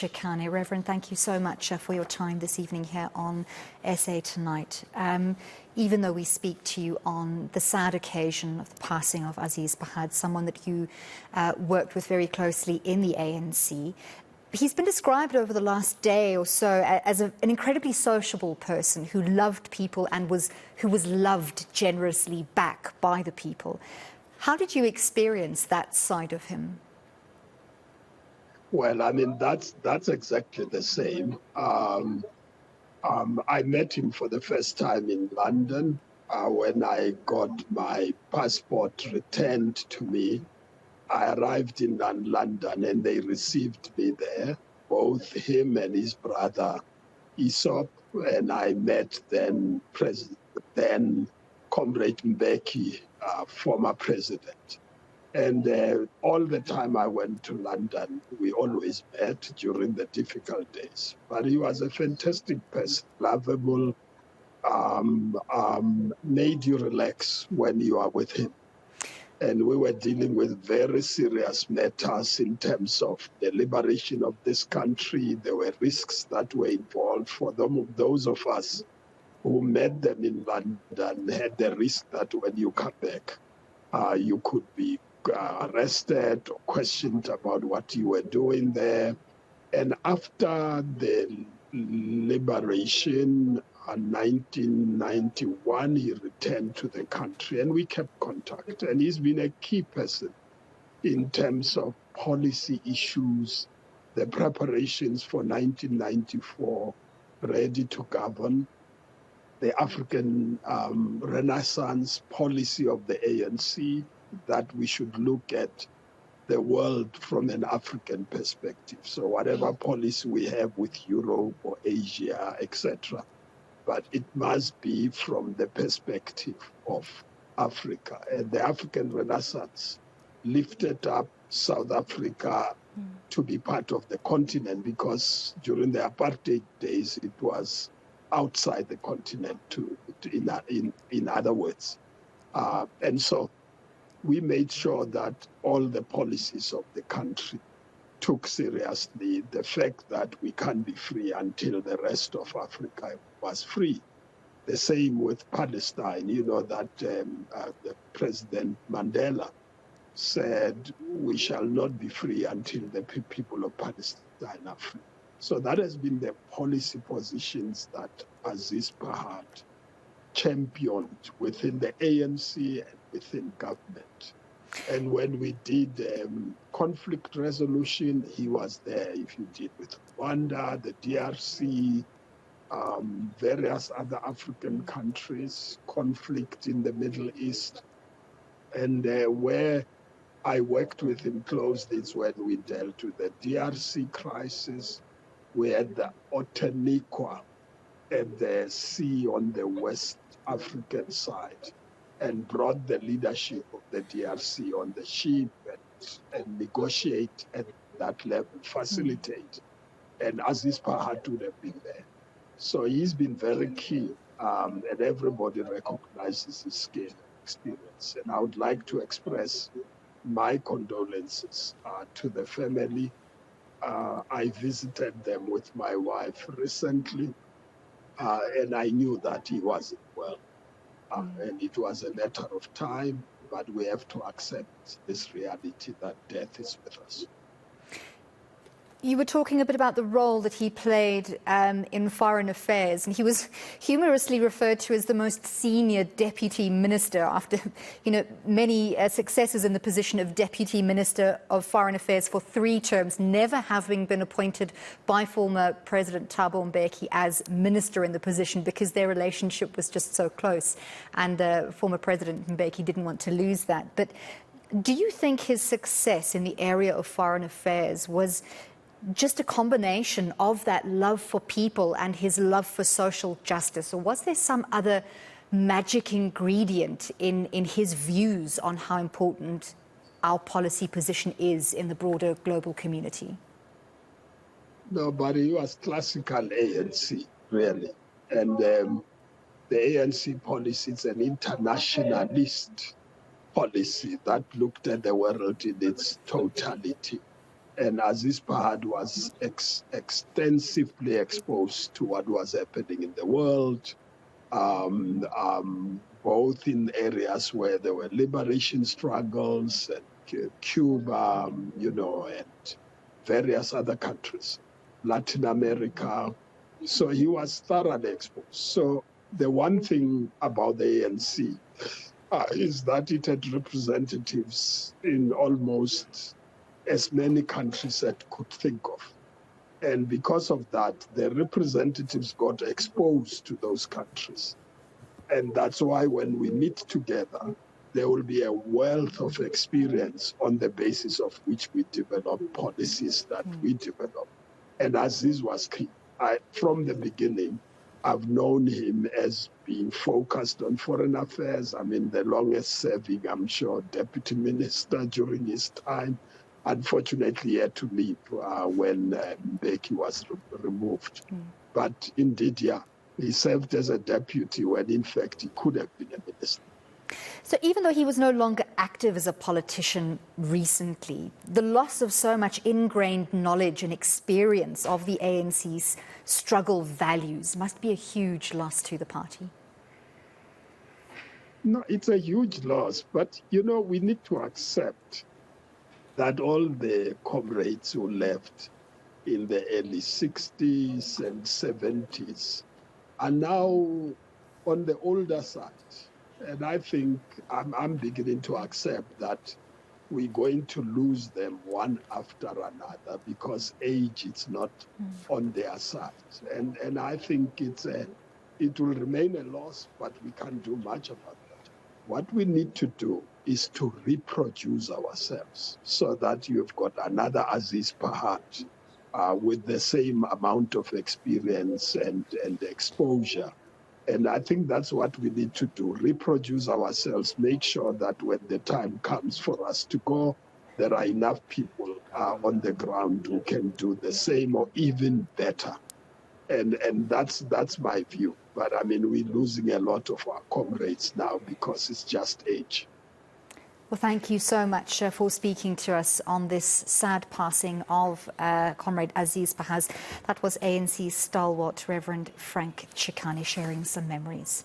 Chikane. Reverend, thank you so much for your time this evening here on SA Tonight. Even though we speak to you on the sad occasion of the passing of Aziz Pahad, someone that you worked with very closely in the ANC, he's been described over the last day or so as an incredibly sociable person who loved people and who was loved generously back by the people. How did you experience that side of him? Well, I mean, that's exactly the same. I met him for the first time in London when I got my passport returned to me. I arrived in London and they received me there, both him and his brother Aesop, and I met then Comrade Mbeki, former president. And all the time I went to London, we always met during the difficult days. But he was a fantastic person, lovable, made you relax when you are with him. And we were dealing with very serious matters in terms of the liberation of this country. There were risks that were involved for those of us who met them in London, had the risk that when you come back, you could be arrested or questioned about what you were doing there. And after the liberation in 1991, he returned to the country and we kept contact. And he's been a key person in terms of policy issues, the preparations for 1994, ready to govern, the African Renaissance policy of the ANC, that we should look at the world from an African perspective. So whatever policy we have with Europe or Asia, etc., but it must be from the perspective of Africa. And the African Renaissance lifted up South Africa to be part of the continent, because during the apartheid days, it was outside the continent, in other words. And so we made sure that all the policies of the country took seriously the fact that we can't be free until the rest of Africa was free. The same with Palestine, you know, that the President Mandela said we shall not be free until the people of Palestine are free. So that has been the policy positions that Aziz Pahad championed within the ANC and within government. And when we did conflict resolution, he was there. If you did with Rwanda, the DRC, various other African countries, conflict in the Middle East. And where I worked with him closely is when we dealt with the DRC crisis. We had the Otaniqua at the sea on the West African side, and brought the leadership of the DRC on the ship and negotiate at that level, facilitate. And Aziz Pahad would have been there. So he's been very key, and everybody recognizes his skill and experience. And I would like to express my condolences to the family. I visited them with my wife recently, and I knew that he wasn't well. And it was a matter of time, but we have to accept this reality that death is with us. You were talking a bit about the role that he played in foreign affairs, and he was humorously referred to as the most senior deputy minister after, many successes in the position of deputy minister of foreign affairs for 3 terms, never having been appointed by former President Thabo Mbeki as minister in the position because their relationship was just so close, and former President Mbeki didn't want to lose that. But do you think his success in the area of foreign affairs was just a combination of that love for people and his love for social justice? Or was there some other magic ingredient in his views on how important our policy position is in the broader global community? No, but he was classical ANC, really. And the ANC policy is an internationalist policy that looked at the world in its totality. And Aziz Pahad was extensively exposed to what was happening in the world, both in areas where there were liberation struggles, and Cuba, and various other countries, Latin America. So he was thoroughly exposed. So the one thing about the ANC is that it had representatives in almost as many countries that could think of. And because of that, the representatives got exposed to those countries. And that's why when we meet together, there will be a wealth of experience on the basis of which we develop policies that we develop. And Aziz was key. From the beginning, I've known him as being focused on foreign affairs. I mean, the longest serving, I'm sure, deputy minister during his time. Unfortunately, he had to leave when Mbeki was removed. But indeed, yeah, he served as a deputy when, in fact, he could have been a minister. So even though he was no longer active as a politician recently, the loss of so much ingrained knowledge and experience of the ANC's struggle values must be a huge loss to the party. No, it's a huge loss. But, we need to accept that all the comrades who left in the early 60s and 70s are now on the older side. And I think I'm beginning to accept that we're going to lose them one after another because age is not on their side. And I think it will remain a loss, but we can't do much about that. What we need to do is to reproduce ourselves so that you've got another Aziz Pahad with the same amount of experience and exposure. And I think that's what we need to do, reproduce ourselves, make sure that when the time comes for us to go, there are enough people on the ground who can do the same or even better. And that's my view. But I mean, we're losing a lot of our comrades now because it's just age. Well, thank you so much for speaking to us on this sad passing of Comrade Aziz Pahad. That was ANC stalwart Reverend Frank Chikane sharing some memories.